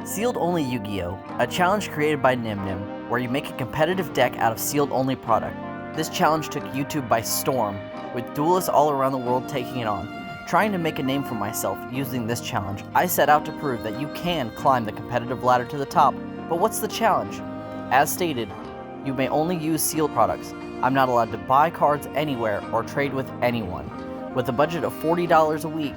Sealed Only Yu-Gi-Oh! A challenge created by NimNim, where you make a competitive deck out of sealed only product. This challenge took YouTube by storm, with duelists all around the world taking it on. Trying to make a name for myself using this challenge, I set out to prove that you can climb the competitive ladder to the top, but what's the challenge? As stated, you may only use sealed products. I'm not allowed to buy cards anywhere or trade with anyone. With a budget of $40 a week,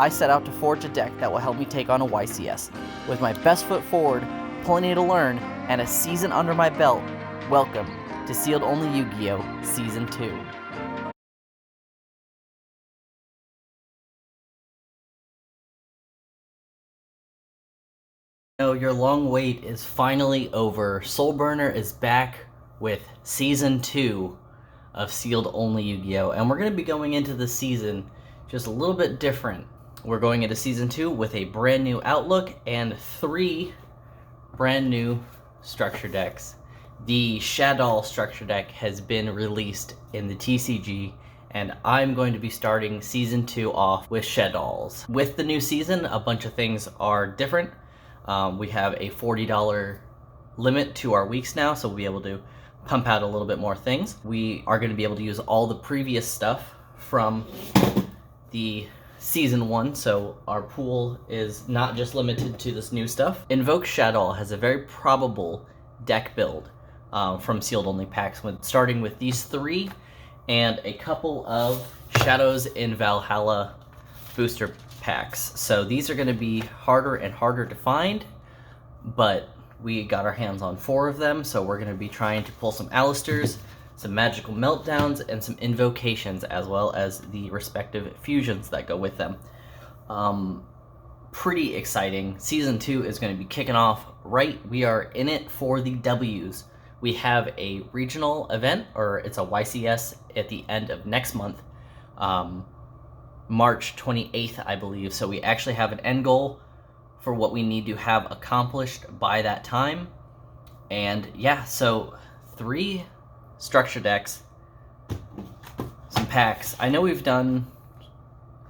I set out to forge a deck that will help me take on a YCS. With my best foot forward, plenty to learn, and a season under my belt, welcome to Sealed Only Yu-Gi-Oh! Season 2. Your long wait is finally over. Soulburner is back with Season 2 of Sealed Only Yu-Gi-Oh! And we're going to be going into the season just a little bit different. We're going into Season 2 with a brand new outlook and 3 brand new structure decks. The Shaddoll structure deck has been released in the TCG, and I'm going to be starting Season 2 off with Shaddolls. With the new season, a bunch of things are different. We have a $40 limit to our weeks now, so we'll be able to pump out a little bit more things. We are going to be able to use all the previous stuff from the Season 1, so our pool is not just limited to this new stuff. Invoke Shaddoll has a very probable deck build from sealed only packs, starting with these 3 and a couple of Shadows in Valhalla booster packs. So these are going to be harder and harder to find, but we got our hands on 4 of them, so we're going to be trying to pull some Alistairs, some Magical Meltdowns, and some Invocations, as well as the respective fusions that go with them. Pretty exciting. Season 2 is going to be kicking off right. We are in it for the W's. We have a regional event, or it's a YCS, at the end of next month. March 28th, I believe. So we actually have an end goal for what we need to have accomplished by that time. And yeah, so 3 structure decks, some packs. I know we've done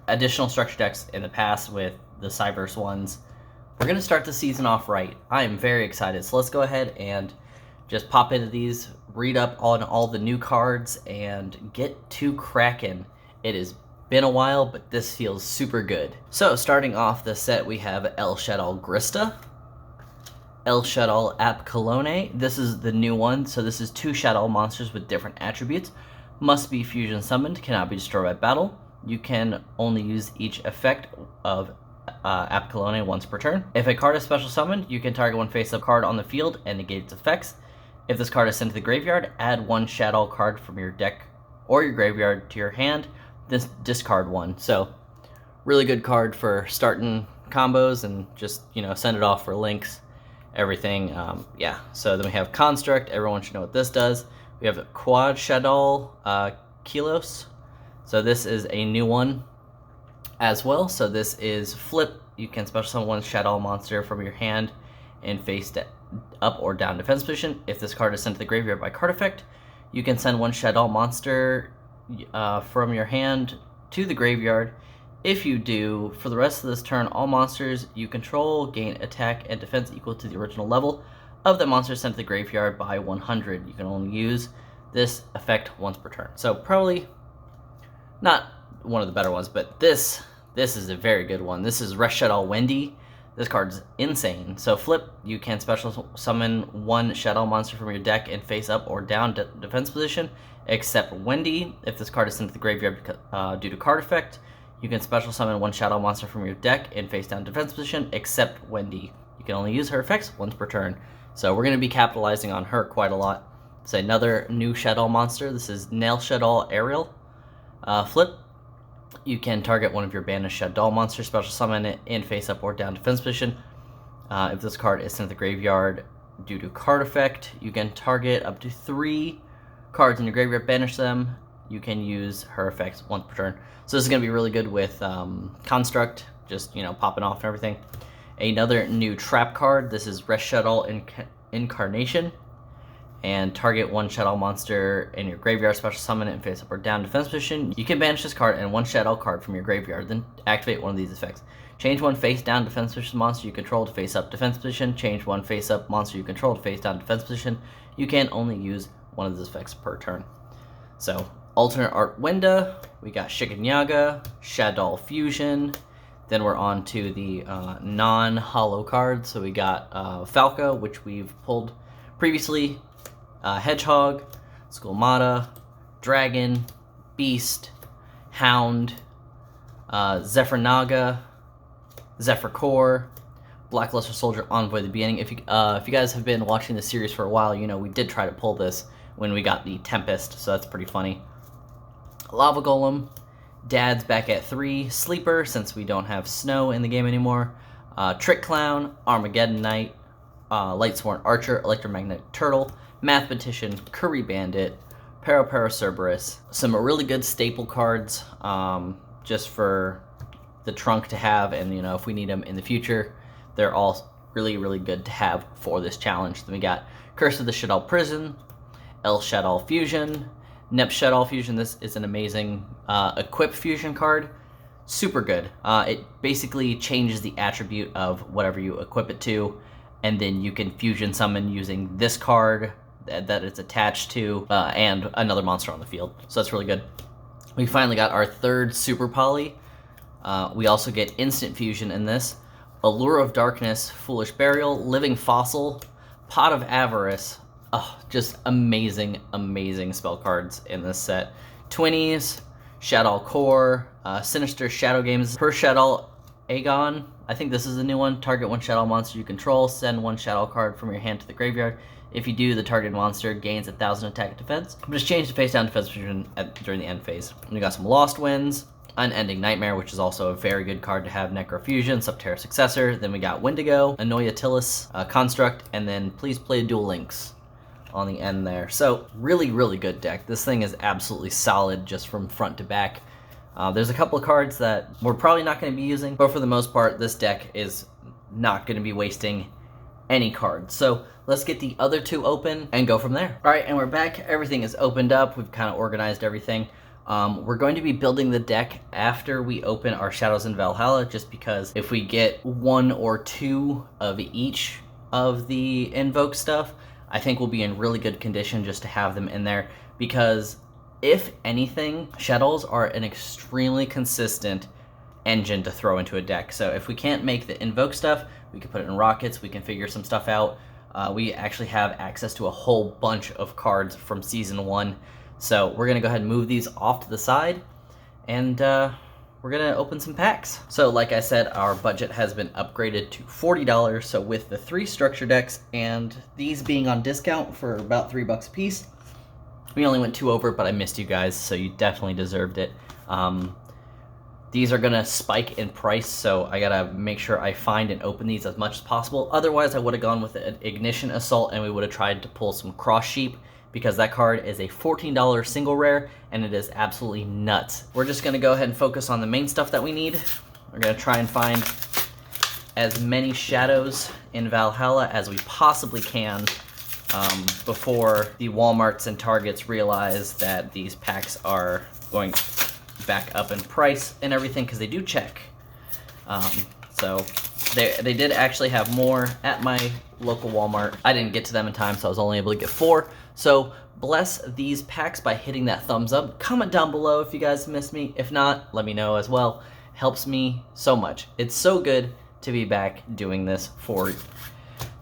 additional structure decks in the past with the Cyberse ones. We're going to start the season off right. I am very excited. So let's go ahead and just pop into these, read up on all the new cards, and get to cracking. It has been a while, but this feels super good. So starting off the set, we have El Shaddoll Grista, El Shaddoll Apkallone. This is the new one, so this is 2 Shaddoll monsters with different attributes. Must be fusion summoned, cannot be destroyed by battle. You can only use each effect of Apkallone once per turn. If a card is special summoned, you can target one face-up card on the field and negate its effects. If this card is sent to the graveyard, add 1 Shaddoll card from your deck or your graveyard to your hand, discard 1. So really good card for starting combos and just, send it off for links, everything. Yeah, so then we have Construct. Everyone should know what this does. We have Quad Shaddoll Kilos. So this is a new one as well. So this is flip. You can special summon 1 Shaddoll monster from your hand and face up or down defense position. If this card is sent to the graveyard by card effect, you can send 1 Shaddoll monster from your hand to the graveyard. If you do, for the rest of this turn, all monsters you control gain attack and defense equal to the original level of the monster sent to the graveyard by 100. You can only use this effect once per turn. So probably not one of the better ones, but this is a very good one. This is Resh Shaddoll Wendy. This card's insane. So flip, you can special summon 1 Shaddoll monster from your deck and face up or down defense position, except Wendy. If this card is sent to the graveyard due to card effect, you can special summon 1 Shaddoll monster from your deck and face down defense position, except Wendy. You can only use her effects once per turn. So we're going to be capitalizing on her quite a lot. So another new Shaddoll monster. This is Nail Shaddoll Ariel. Flip, you can target one of your banished Shaddoll monsters, special summon it in face up or down defense position. If this card is sent to the graveyard due to card effect, you can target up to 3 cards in your graveyard, banish them. You can use her effects once per turn. So this is going to be really good with Construct, just, popping off and everything. Another new trap card. This is Resh Shaddoll Incarnation. And target 1 Shaddoll monster in your graveyard, special summon it and face up or down defense position. You can banish this card and 1 Shaddoll card from your graveyard, then activate one of these effects. Change one face down defense position monster you control to face up defense position. Change one face up monster you control to face down defense position. You can only use one of these effects per turn. So, alternate art Winda, we got Shigenyaga, Shadow Fusion, then we're on to the non-holo cards. So we got Falco, which we've pulled previously, Hedgehog, Skulmata, Dragon, Beast, Hound, Zephyr Naga, Zephyr Core, Blackluster Soldier, Envoy of the Beginning. If you guys have been watching the series for a while, you know we did try to pull this when we got the Tempest, so that's pretty funny. Lava Golem, Dad's back at 3, Sleeper, since we don't have snow in the game anymore, Trick Clown, Armageddon Knight, Lightsworn Archer, Electromagnetic Turtle, Mathematician, Curry Bandit, Para Cerberus. Some really good staple cards, just for the trunk to have, and you know if we need them in the future, they're all really, really good to have for this challenge. Then we got Curse of the Shaddoll Prison, El Shaddoll Fusion, Nep Shaddoll Fusion. This is an amazing equip fusion card. Super good. It basically changes the attribute of whatever you equip it to, and then you can fusion summon using this card that it's attached to, and another monster on the field. So that's really good. We finally got our third Super Poly. We also get instant fusion in this. Allure of Darkness, Foolish Burial, Living Fossil, Pot of Avarice. Oh, just amazing, amazing spell cards in this set. Twinnies, Shadow Core, Sinister Shadow Games, Per Shadow Aegon. I think this is a new one. Target one Shadow monster you control, send one Shadow card from your hand to the graveyard. If you do, the target monster gains 1,000 attack and defense. Just change the face down defense position during the end phase. We got some Lost Winds, Unending Nightmare, which is also a very good card to have. Necrofusion, Subterra Successor. Then we got Wendigo, Anoia Tillis, Construct, and then Please Play Duel Links on the end there. So really, really good deck. This thing is absolutely solid just from front to back. There's a couple of cards that we're probably not going to be using, but for the most part, this deck is not going to be wasting any cards. So let's get the other two open and go from there. All right, and we're back. Everything is opened up. We've kind of organized everything. We're going to be building the deck after we open our Shadows in Valhalla, just because if we get one or two of each of the Invoke stuff, I think we'll be in really good condition just to have them in there, because if anything, Shadows are an extremely consistent engine to throw into a deck. So if we can't make the Invoke stuff, we can put it in Rockets, we can figure some stuff out. We actually have access to a whole bunch of cards from Season 1. So we're going to go ahead and move these off to the side, and we're going to open some packs. So like I said, our budget has been upgraded to $40. So with the 3 structure decks and these being on discount for about $3 a piece, we only went 2 over, but I missed you guys, so you definitely deserved it. These are going to spike in price, so I got to make sure I find and open these as much as possible. Otherwise, I would have gone with an Ignition Assault, and we would have tried to pull some Cross Sheep, because that card is a $14 single rare, and it is absolutely nuts. We're just going to go ahead and focus on the main stuff that we need. We're going to try and find as many Shadows in Valhalla as we possibly can before the Walmarts and Targets realize that these packs are going back up in price and everything, because they do check. So they did actually have more at my local Walmart. I didn't get to them in time, so I was only able to get 4. So bless these packs by hitting that thumbs up. Comment down below if you guys missed me. If not, let me know as well. Helps me so much. It's so good to be back doing this for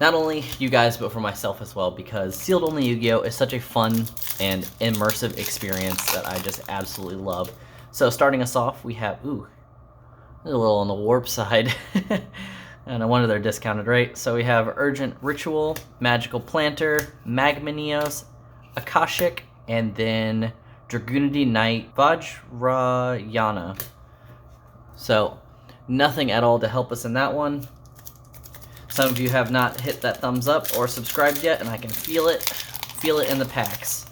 not only you guys, but for myself as well, because Sealed Only Yu-Gi-Oh! Is such a fun and immersive experience that I just absolutely love. So starting us off, we have, ooh, a little on the warp side. And I wonder they're discounted, right? So we have Urgent Ritual, Magical Planter, Magma-Neos, Akashic, and then Dragunity Knight, Vajrayana. So nothing at all to help us in that one. Some of you have not hit that thumbs up or subscribed yet, and I can feel it in the packs.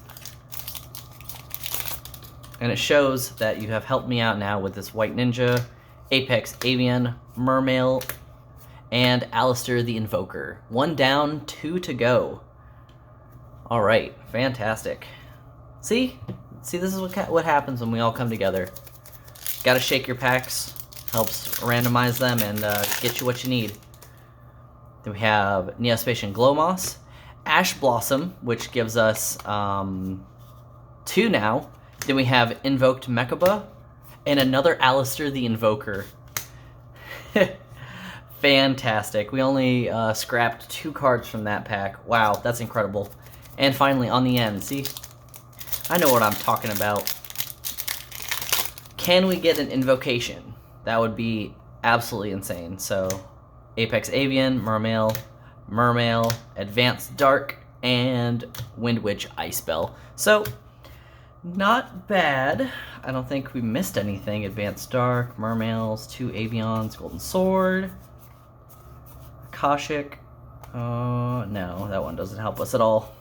And it shows that you have helped me out now with this White Ninja, Apex Avian, Mermail, and Alistair the Invoker. 1 down, 2 to go. All right, fantastic. See, this is what happens when we all come together. Gotta shake your packs, Helps randomize them and get you what you need. Then we have Neospatian Glowmoss, Ash Blossom, which gives us 2 now. Then we have Invoked Mechaba, and another Alistair the Invoker. Fantastic. We only scrapped 2 cards from that pack. Wow, that's incredible. And finally, on the end, see? I know what I'm talking about. Can we get an Invocation? That would be absolutely insane. So, Apex Avian, Mermail, Advanced Dark, and Wind Witch Ice Bell. So, not bad. I don't think we missed anything. Advanced Dark, Mermails, 2 Avians, Golden Sword, Akashic. No, that one doesn't help us at all.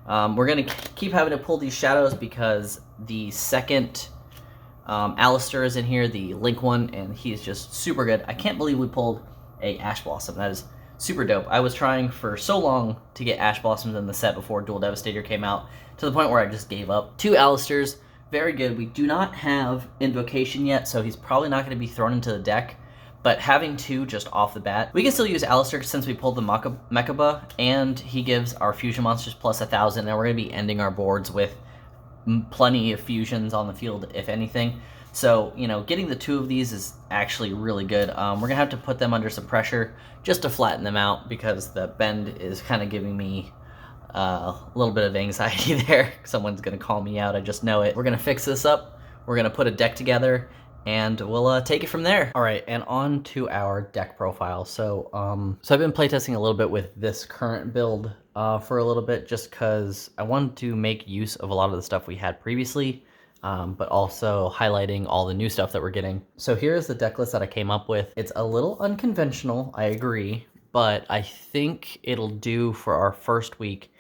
We're going to keep having to pull these shadows because the second Alistair is in here, the Link one, and he is just super good. I can't believe we pulled a Ash Blossom. That is super dope. I was trying for so long to get Ash Blossoms in the set before Dual Devastator came out, to the point where I just gave up. 2 Alistairs, very good. We do not have Invocation yet, so he's probably not going to be thrown into the deck, but having 2 just off the bat. We can still use Alistair since we pulled the Mechaba, and he gives our fusion monsters plus 1,000, and we're going to be ending our boards with plenty of fusions on the field, if anything. So, you know, getting the 2 of these is actually really good. We're going to have to put them under some pressure just to flatten them out, because the bend is kind of giving me a little bit of anxiety there. Someone's going to call me out, I just know it. We're going to fix this up. We're going to put a deck together, and we'll take it from there. All right, and on to our deck profile. So I've been playtesting a little bit with this current build for a little bit, just because I wanted to make use of a lot of the stuff we had previously, but also highlighting all the new stuff that we're getting. So here's the deck list that I came up with. It's a little unconventional, I agree, but I think it'll do for our first week.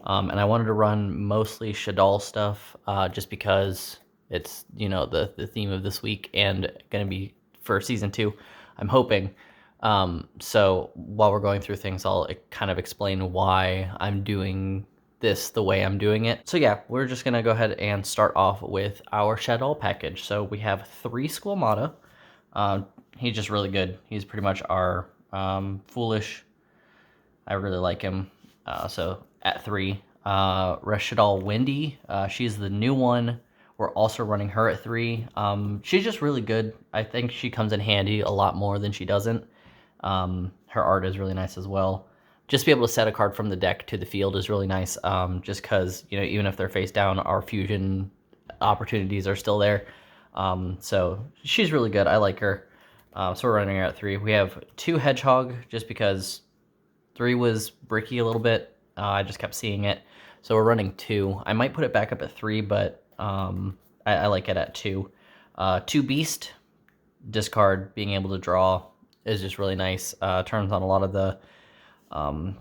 And I wanted to run mostly Shaddoll stuff, just because it's, you know, the theme of this week and going to be for season 2, I'm hoping. So while we're going through things, I'll kind of explain why I'm doing this the way I'm doing it. So yeah, we're just going to go ahead and start off with our Shaddoll package. So we have 3 Squamata. He's just really good. He's pretty much our Foolish. I really like him. So at 3. Reshadal Windy. She's the new one. We're also running her at 3. She's just really good. I think she comes in handy a lot more than she doesn't. Her art is really nice as well. Just to be able to set a card from the deck to the field is really nice, just because, you know, even if they're face down, our fusion opportunities are still there. So she's really good. I like her. So we're running her at 3. We have 2 Hedgehog, just because 3 was bricky a little bit. I just kept seeing it. So we're running 2. I might put it back up at 3, but I like it at 2. 2 Beast, discard, being able to draw is just really nice. Turns on a lot of the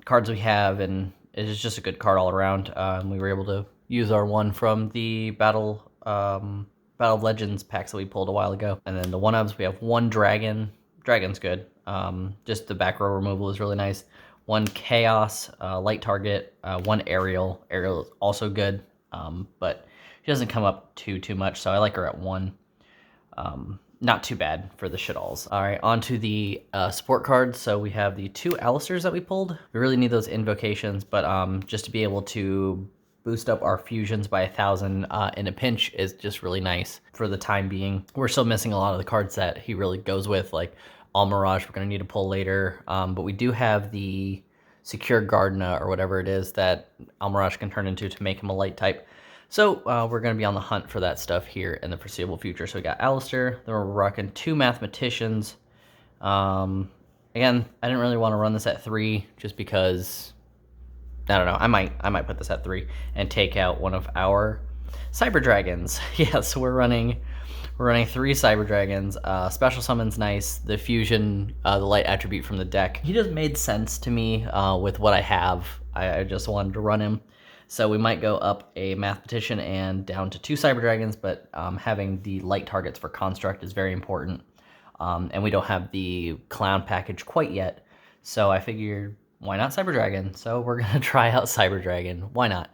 cards we have, and it's just a good card all around. We were able to use our one from the Battle of Legends packs that we pulled a while ago. And then the 1-ofs, we have 1 Dragon. Dragon's good. Just the back row removal is really nice. 1 Chaos, light target, 1 Aerial. Aerial is also good, but she doesn't come up too much, so I like her at 1. Not too bad for the Shaddolls. All right, on to the support cards. So we have the 2 Alistairs that we pulled. We really need those invocations, but just to be able to boost up our fusions by 1,000 in a pinch is just really nice for the time being. We're still missing a lot of the cards that he really goes with, like Almirage we're going to need to pull later, but we do have the Secure Gardna or whatever it is that Almirage can turn into to make him a light type. So we're going to be on the hunt for that stuff here in the foreseeable future. So we got Alistair, then we're rocking 2 Mathematicians. Again, I didn't really want to run this at 3 just because, I don't know, I might put this at 3 and take out one of our Cyber Dragons. Yeah, so we're running 3 Cyber Dragons. Special Summon's nice. The Fusion, the light attribute from the deck. He just made sense to me with what I have. I just wanted to run him. So we might go up a Mathematician and down to 2 Cyber Dragons, but having the light targets for Construct is very important. And we don't have the Clown package quite yet, so I figured, why not Cyber Dragon? So we're going to try out Cyber Dragon. Why not?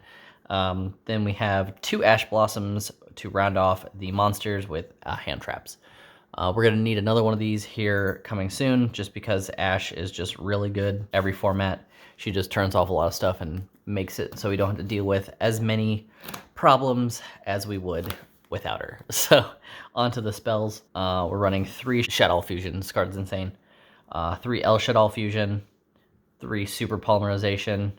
Then we have 2 Ash Blossoms to round off the monsters with hand traps. We're going to need another one of these here coming soon, just because Ash is just really good every format. She just turns off a lot of stuff and makes it so we don't have to deal with as many problems as we would without her. So onto the spells. We're running 3 Shadow Fusion. This card's insane. 3 El Shadow Fusion, 3 Super Polymerization,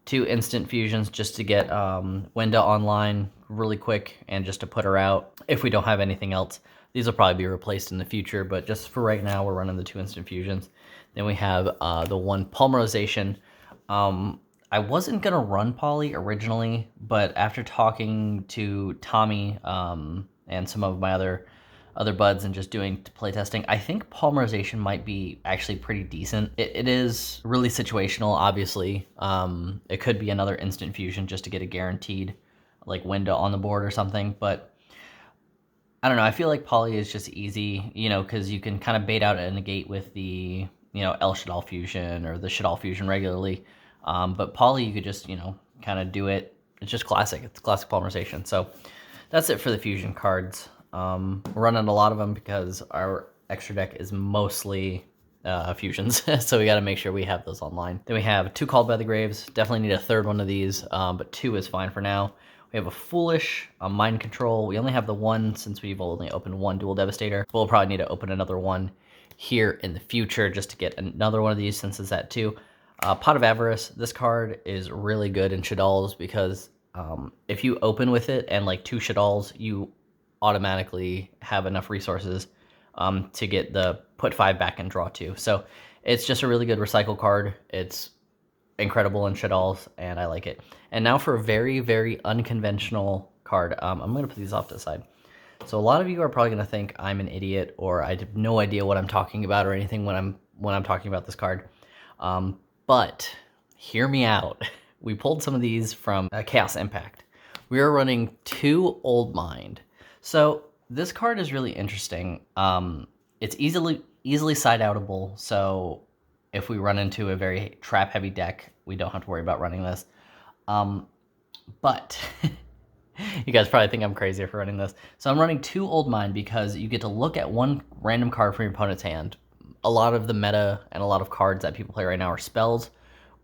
2 Instant Fusions just to get Wenda online really quick and just to put her out if we don't have anything else. These will probably be replaced in the future, but just for right now, we're running the 2 Instant Fusions. Then we have the 1 Polymerization. I wasn't going to run Poly originally, but after talking to Tommy and some of my other buds and just doing playtesting, I think Polymerization might be actually pretty decent. It is really situational, obviously. It could be another Instant Fusion just to get a guaranteed like Wenda on the board or something, but I don't know. I feel like Poly is just easy, you know, because you can kind of bait out a negate with the, you know, El Shaddoll Fusion or the Shaddoll Fusion regularly. But Poly, you could just, you know, kind of do it. It's just classic. It's classic Polymerization. So that's it for the Fusion cards. We're running a lot of them because our extra deck is mostly Fusions. So we got to make sure we have those online. Then we have 2 Called by the Graves. Definitely need a 3rd one of these, but 2 is fine for now. We have a Foolish, a Mind Control. We only have the 1 since we've only opened 1 Dual Devastator. We'll probably need to open another one here in the future just to get another one of these since it's at 2. Pot of Avarice. This card is really good in Shaddolls because if you open with it and like 2 Shaddolls, you automatically have enough resources to get the put 5 back and draw 2. So it's just a really good recycle card. It's incredible in Shaddolls, and I like it. And now for a very, very unconventional card. I'm going to put these off to the side. So a lot of you are probably going to think I'm an idiot or I have no idea what I'm talking about or anything when I'm talking about this card. But hear me out. We pulled some of these from Chaos Impact. We are running 2 Old Mind. So this card is really interesting. It's easily side-outable, so if we run into a very trap-heavy deck, we don't have to worry about running this. But you guys probably think I'm crazy for running this. So I'm running 2 Old Mind because you get to look at 1 random card from your opponent's hand. A lot of the meta and a lot of cards that people play right now are spells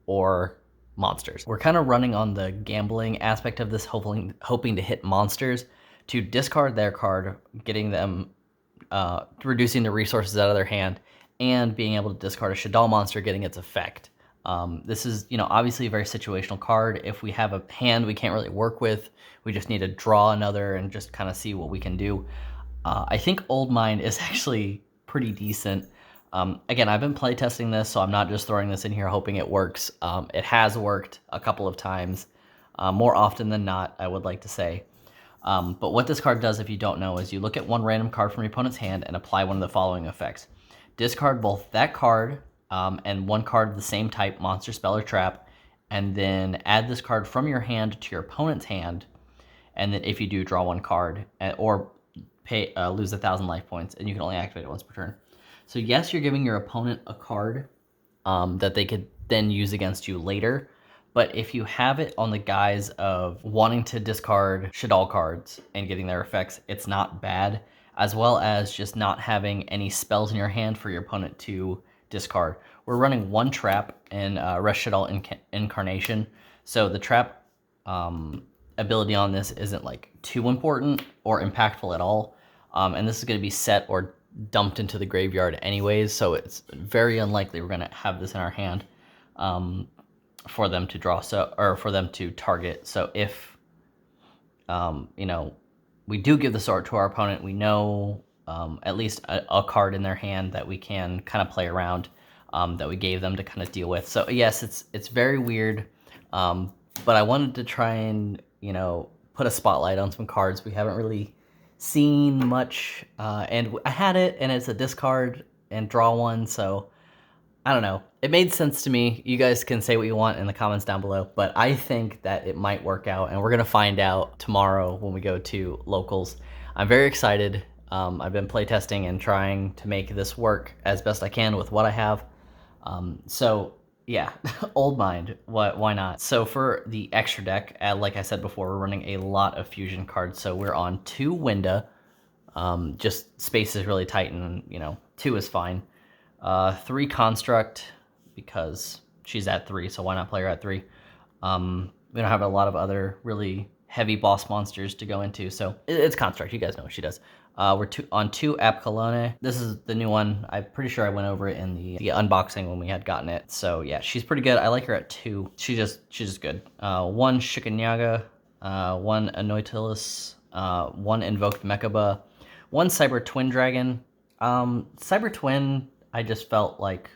or monsters. We're kind of running on the gambling aspect of this, hoping to hit monsters to discard their card, getting them, reducing the resources out of their hand, and being able to discard a Shaddoll monster, getting its effect. This is, you know, obviously a very situational card. If we have a hand we can't really work with, we just need to draw another and just kind of see what we can do. I think Old Mind is actually pretty decent. Again, I've been playtesting this, so I'm not just throwing this in here hoping it works. It has worked a couple of times, more often than not, I would like to say. But what this card does, if you don't know, is you look at 1 random card from your opponent's hand and apply one of the following effects. Discard both that card and 1 card of the same type, monster, spell, or trap, and then add this card from your hand to your opponent's hand, and then if you do, draw 1 card, or lose 1,000 life points, and you can only activate it once per turn. So yes, you're giving your opponent a card that they could then use against you later, but if you have it on the guise of wanting to discard Shaddoll cards and getting their effects, it's not bad, as well as just not having any spells in your hand for your opponent to discard. We're running 1 trap in Resh Shaddoll Incarnation, so the trap ability on this isn't like too important or impactful at all, and this is going to be set or dumped into the graveyard anyways, so it's very unlikely we're going to have this in our hand for them to draw, or for them to target. So if you know, we do give the sword to our opponent, we know at least a card in their hand that we can kind of play around, that we gave them to kind of deal with. So yes, it's very weird, but I wanted to try and, you know, put a spotlight on some cards we haven't really seen much, and I had it, and it's a discard and draw 1, so I don't know. It made sense to me. You guys can say what you want in the comments down below, but I think that it might work out, and we're going to find out tomorrow when we go to locals. I'm very excited. I've been playtesting and trying to make this work as best I can with what I have. So yeah, Old Mind, why not? So for the extra deck, like I said before, we're running a lot of fusion cards. So we're on 2 Wenda, Just space is really tight, and 2 is fine. 3 construct, because she's at 3, so why not play her at 3? We don't have a lot of other really heavy boss monsters to go into, so it's construct. You guys know what she does. We're on 2 Apkallone. This is the new one. I'm pretty sure I went over it in the unboxing when we had gotten it. So yeah, she's pretty good. I like her at 2. She's just good. 1 Shikanyaga, 1 Anoitilus, 1 Invoked Mechaba, 1 Cyber Twin Dragon. Cyber Twin, I just felt like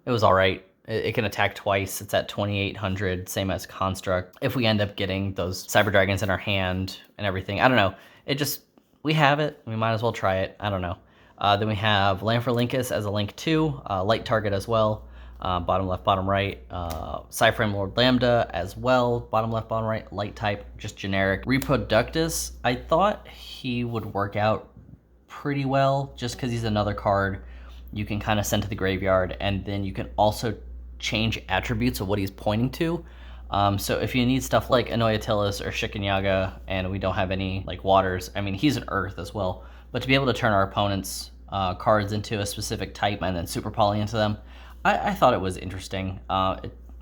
it was all right. It can attack twice. It's at 2,800, same as Construct. If we end up getting those Cyber Dragons in our hand and everything, I don't know. We have it. We might as well try it. I don't know. Then we have Lanpharlinkus as a Link 2, light target as well. Bottom left, bottom right. Cyframe Lord Lambda as well. Bottom left, bottom right, light type, just generic. Reproductus, I thought he would work out pretty well just because he's another card you can kind of send to the graveyard, and then you can also change attributes of what he's pointing to. So if you need stuff like Anoitilus or Shikanyaga, and we don't have any like waters, I mean, he's an earth as well, but to be able to turn our opponent's cards into a specific type and then super poly into them, I thought it was interesting.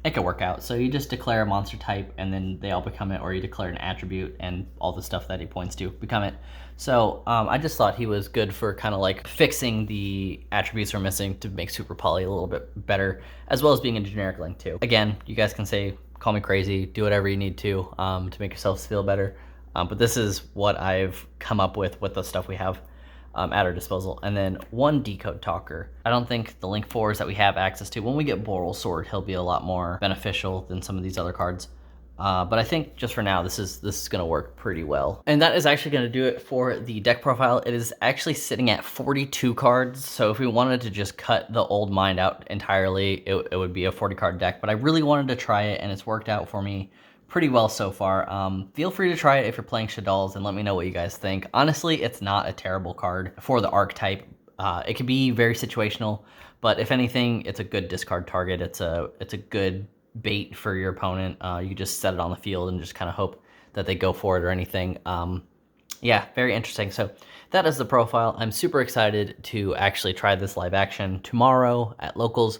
It could work out. So you just declare a monster type and then they all become it, or you declare an attribute and all the stuff that he points to become it. So I just thought he was good for kind of like fixing the attributes we're missing to make Super Poly a little bit better, as well as being a generic Link too. Again, you guys can say, call me crazy, do whatever you need to make yourselves feel better. But this is what I've come up with the stuff we have at our disposal. And then 1 Decode Talker. I don't think the Link 4s that we have access to, when we get Boral Sword, he'll be a lot more beneficial than some of these other cards. But I think just for now, this is going to work pretty well. And that is actually going to do it for the deck profile. It is actually sitting at 42 cards. So if we wanted to just cut the old mind out entirely, it would be a 40 card deck. But I really wanted to try it, and it's worked out for me pretty well so far. Feel free to try it if you're playing Shaddolls and let me know what you guys think. Honestly, it's not a terrible card for the archetype. It can be very situational, but if anything, it's a good discard target. It's a good bait for your opponent. You just set it on the field and just kind of hope that they go for it or anything. Yeah, very interesting. So that is the profile. I'm super excited to actually try this live action tomorrow at Locals.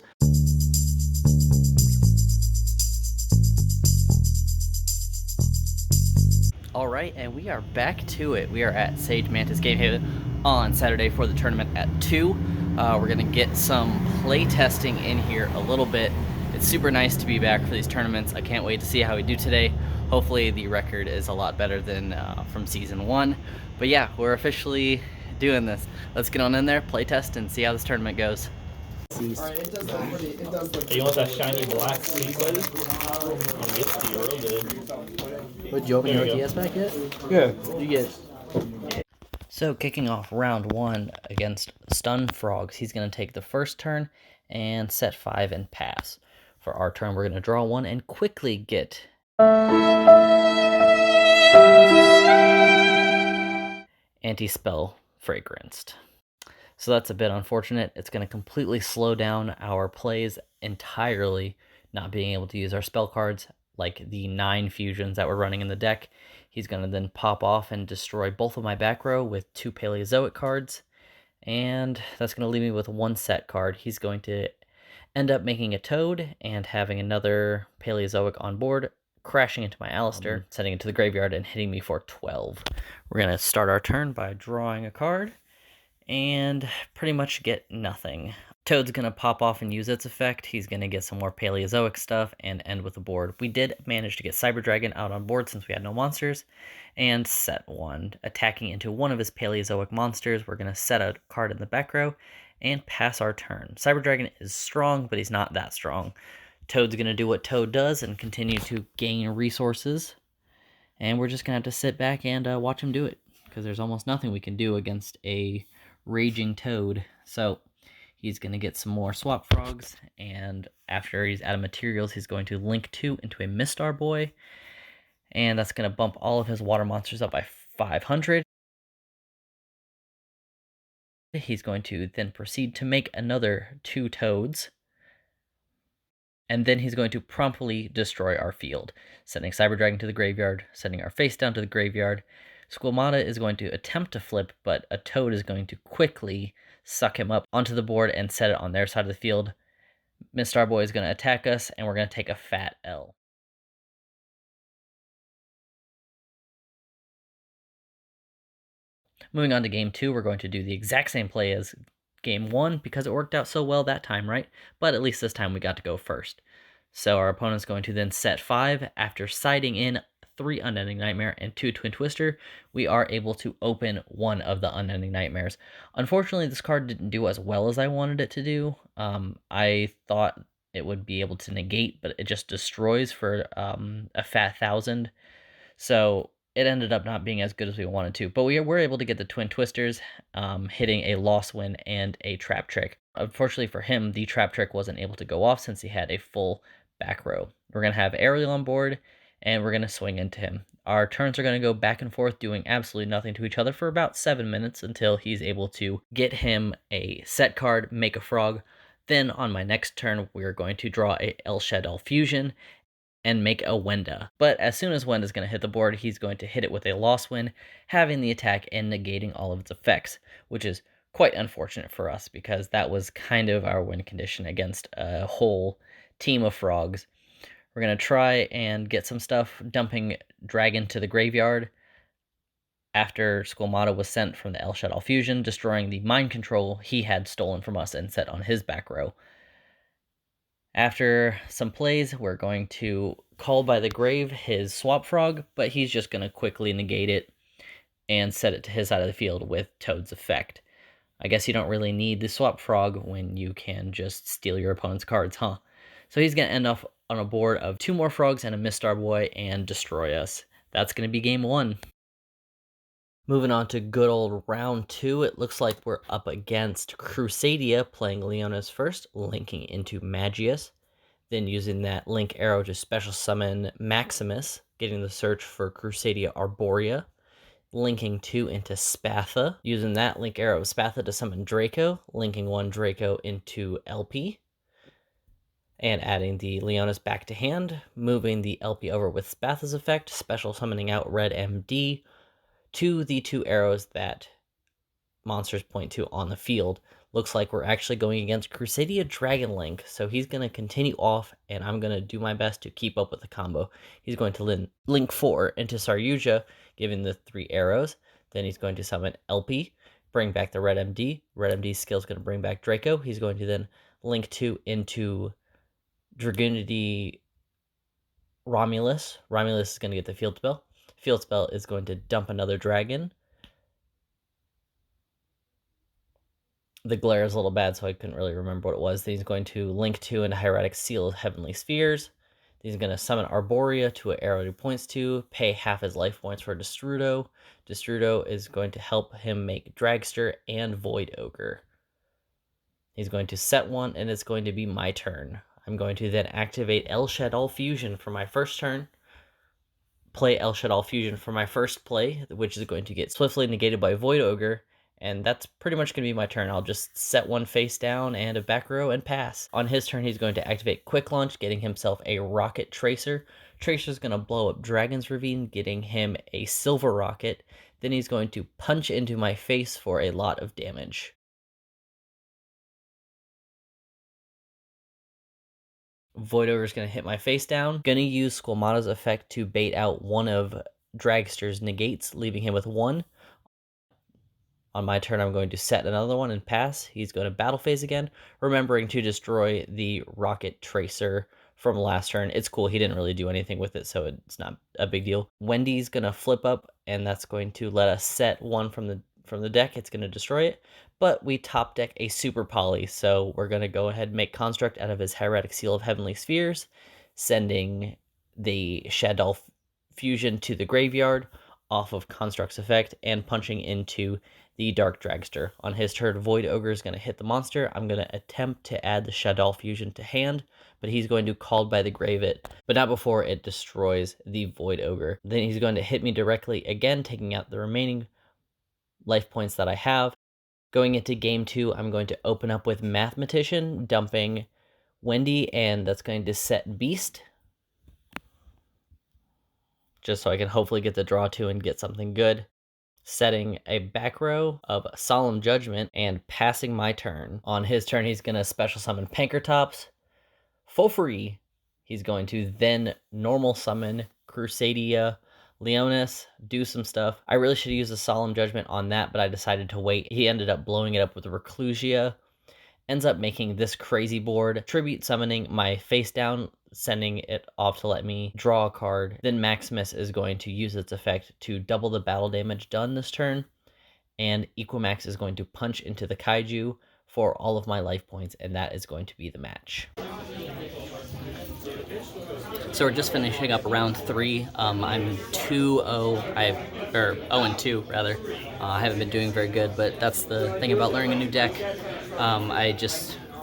All right, and we are back to it. We are at Sage Mantis Game Haven on Saturday for the tournament at 2. We're gonna get some play testing in here a little bit. It's super nice to be back for these tournaments. I can't wait to see how we do today. Hopefully the record is a lot better than from season 1. But yeah, we're officially doing this. Let's get on in there, play test, and see how this tournament goes. Alright, it does look pretty, it does look. You want that shiny black sequin? It's real good. Would you open your OTS back yet? Yeah. You get. So kicking off round 1 against Stun Frogs, he's going to take the first turn and set 5 and pass. For our turn, we're going to draw 1 and quickly get Anti-Spell Fragranced. So that's a bit unfortunate. It's going to completely slow down our plays entirely, not being able to use our spell cards, like the 9 fusions that we're running in the deck. He's going to then pop off and destroy both of my back row with 2 Paleozoic cards, and that's going to leave me with 1 set card. He's going to end up making a Toad and having another Paleozoic on board, crashing into my Alistair, sending it to the graveyard and hitting me for 12. We're going to start our turn by drawing a card and pretty much get nothing. Toad's going to pop off and use its effect. He's going to get some more Paleozoic stuff and end with a board. We did manage to get Cyber Dragon out on board since we had no monsters, and set 1. Attacking into one of his Paleozoic monsters, we're going to set a card in the back row and pass our turn. Cyber Dragon is strong, but he's not that strong. Toad's going to do what Toad does and continue to gain resources, and we're just going to have to sit back and watch him do it, because there's almost nothing we can do against a raging Toad. So he's going to get some more Swap Frogs, and after he's out of materials, he's going to link 2 into a Mistar Boy, and that's going to bump all of his water monsters up by 500. He's going to then proceed to make another 2 Toads, and then he's going to promptly destroy our field, sending Cyber Dragon to the graveyard, sending our face down to the graveyard, Squamata is going to attempt to flip, but a toad is going to quickly suck him up onto the board and set it on their side of the field. Miss Starboy is going to attack us, and we're going to take a fat L. Moving on to game 2, we're going to do the exact same play as game 1 because it worked out so well that time, right? But at least this time we got to go first. So our opponent's going to then set 5. After siding in 3 Unending Nightmare and 2 Twin Twister, we are able to open one of the Unending Nightmares. Unfortunately, this card didn't do as well as I wanted it to do. I thought it would be able to negate, but it just destroys for a fat 1,000. So it ended up not being as good as we wanted to, but we were able to get the Twin Twisters, hitting a Lost Win and a Trap Trick. Unfortunately for him, the Trap Trick wasn't able to go off since he had a full back row. We're going to have Ariel on board, and we're going to swing into him. Our turns are going to go back and forth, doing absolutely nothing to each other for about 7 minutes until he's able to get him a set card, make a frog. Then on my next turn, we're going to draw a El Shaddai Fusion and make a Wenda. But as soon as Wenda's going to hit the board, he's going to hit it with a Lost Win, having the attack and negating all of its effects, which is quite unfortunate for us because that was kind of our win condition against a whole team of frogs. We're going to try and get some stuff, dumping Dragon to the graveyard after Squamata was sent from the El Shaddai Fusion, destroying the mind control he had stolen from us and set on his back row. After some plays, we're going to call by the grave his Swap Frog, but he's just going to quickly negate it and set it to his side of the field with Toad's effect. I guess you don't really need the Swap Frog when you can just steal your opponent's cards, huh? So he's going to end up on a board of 2 more frogs and a Miss Starboy and destroy us. That's going to be game 1. Moving on to good old round 2, it looks like we're up against Crusadia, playing Leonis first, linking into Magius, then using that link arrow to special summon Maximus, getting the search for Crusadia Arborea, linking 2 into Spatha, using that link arrow of Spatha to summon Draco, linking 1 Draco into LP, and adding the Leonis back to hand, moving the LP over with Spatha's effect, special summoning out Red MD, to the 2 arrows that monsters point to on the field. Looks like we're actually going against Crusadia Dragon Link, so he's going to continue off, and I'm going to do my best to keep up with the combo. He's going to link 4 into Saryuja, giving the 3 arrows. Then he's going to summon LP, bring back the Red MD. Red MD's skill is going to bring back Draco. He's going to then link 2 into Dragunity Romulus. Romulus is going to get the field spell. Field spell is going to dump another dragon. The glare is a little bad, so I couldn't really remember what it was. Then he's going to link 2 into Hieratic Seal of Heavenly Spheres. Then he's going to summon Arborea to an arrow he points to, pay half his life points for Destrudo. Destrudo is going to help him make Dragster and Void Ogre. He's going to set 1, and it's going to be my turn. I'm going to then activate El Shaddai Fusion for my first turn. Play El Shaddai Fusion for my first play, which is going to get swiftly negated by Void Ogre, and that's pretty much going to be my turn. I'll just set 1 face down and a back row and pass. On his turn, he's going to activate Quick Launch, getting himself a Rocket Tracer. Tracer's going to blow up Dragon's Ravine, getting him a Silver Rocket. Then he's going to punch into my face for a lot of damage. Void Ogre is going to hit my face down. Going to use Squamata's effect to bait out one of Dragster's negates, leaving him with 1. On my turn, I'm going to set another one and pass. He's going to battle phase again, remembering to destroy the Rocket Tracer from last turn. It's cool. He didn't really do anything with it, so it's not a big deal. Wendy's going to flip up, and that's going to let us set 1 from the deck. It's going to destroy it, but we top deck a Super Poly, so we're going to go ahead and make Construct out of his Hieratic Seal of Heavenly Spheres, sending the Shaddai Fusion to the graveyard off of Construct's effect, and punching into the Dark Dragster. On his turn, Void Ogre is going to hit the monster. I'm going to attempt to add the Shaddai Fusion to hand, but he's going to Called by the Grave it, but not before it destroys the Void Ogre. Then he's going to hit me directly again, taking out the remaining life points that I have. Going into game 2, I'm going to open up with Mathematician, dumping Wendy, and that's going to set Beast, just so I can hopefully get the draw 2 and get something good. setting a back row of Solemn Judgment and passing my turn. On his turn, he's going to special summon Pankratops for free. He's going to then normal summon Crusadia Leonis, do some stuff. I really should use a Solemn Judgment on that, but I decided to wait. He ended up blowing it up with Reclusia. Ends up making this crazy board, tribute summoning my face down, sending it off to let me draw a card. Then Maximus is going to use its effect to double the battle damage done this turn, and Equimax is going to punch into the Kaiju for all of my life points, and that is going to be the match. So we're just finishing up round 3. I'm 2-0, or 0-2 rather. I haven't been doing very good, but that's the thing about learning a new deck.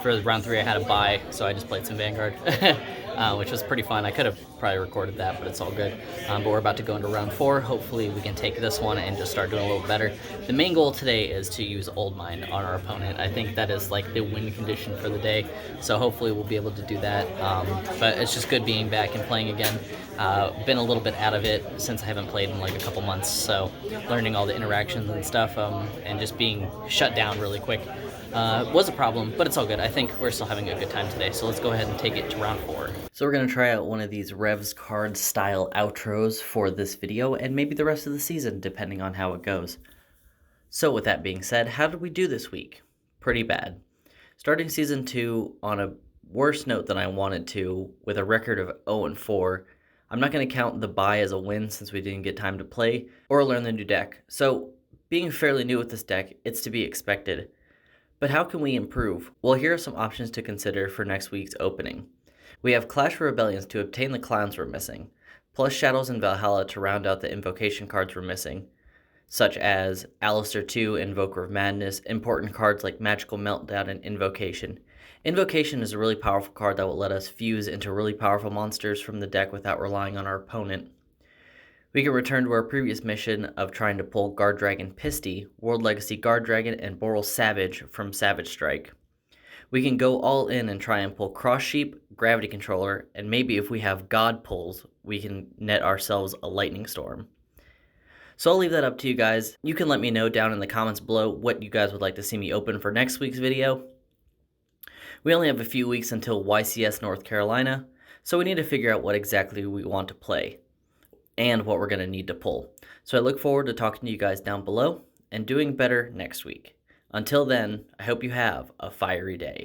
For round 3 I had a bye, so I just played some Vanguard, which was pretty fun. I could have probably recorded that, but it's all good. But we're about to go into round 4. Hopefully we can take this one and just start doing a little better. The main goal today is to use Old Mind on our opponent. I think that is like the win condition for the day, so hopefully we'll be able to do that. But it's just good being back and playing again. Been a little bit out of it since I haven't played in like a couple months, so learning all the interactions and stuff, and just being shut down really quick was a problem, but it's all good. I think we're still having a good time today, so let's go ahead and take it to round 4. So we're going to try out one of these Revs card style outros for this video, and maybe the rest of the season, depending on how it goes. So with that being said, how did we do this week? Pretty bad. Starting Season 2 on a worse note than I wanted to, with a record of 0-4. I'm not going to count the bye as a win since we didn't get time to play, or learn the new deck. So, being fairly new with this deck, it's to be expected. But how can we improve? Well, here are some options to consider for next week's opening. We have Clash of Rebellions to obtain the clowns we're missing, plus Shadows and Valhalla to round out the invocation cards we're missing, such as Alistair II, Invoker of Madness, important cards like Magical Meltdown and Invocation. Invocation is a really powerful card that will let us fuse into really powerful monsters from the deck without relying on our opponent. We can return to our previous mission of trying to pull Guard Dragon Pisty, World Legacy Guard Dragon, and Boral Savage from Savage Strike. We can go all in and try and pull Cross Sheep, Gravity Controller, and maybe if we have God pulls, we can net ourselves a Lightning Storm. So I'll leave that up to you guys. You can let me know down in the comments below what you guys would like to see me open for next week's video. We only have a few weeks until YCS North Carolina, so we need to figure out what exactly we want to play and what we're going to need to pull. So I look forward to talking to you guys down below and doing better next week. Until then, I hope you have a fiery day.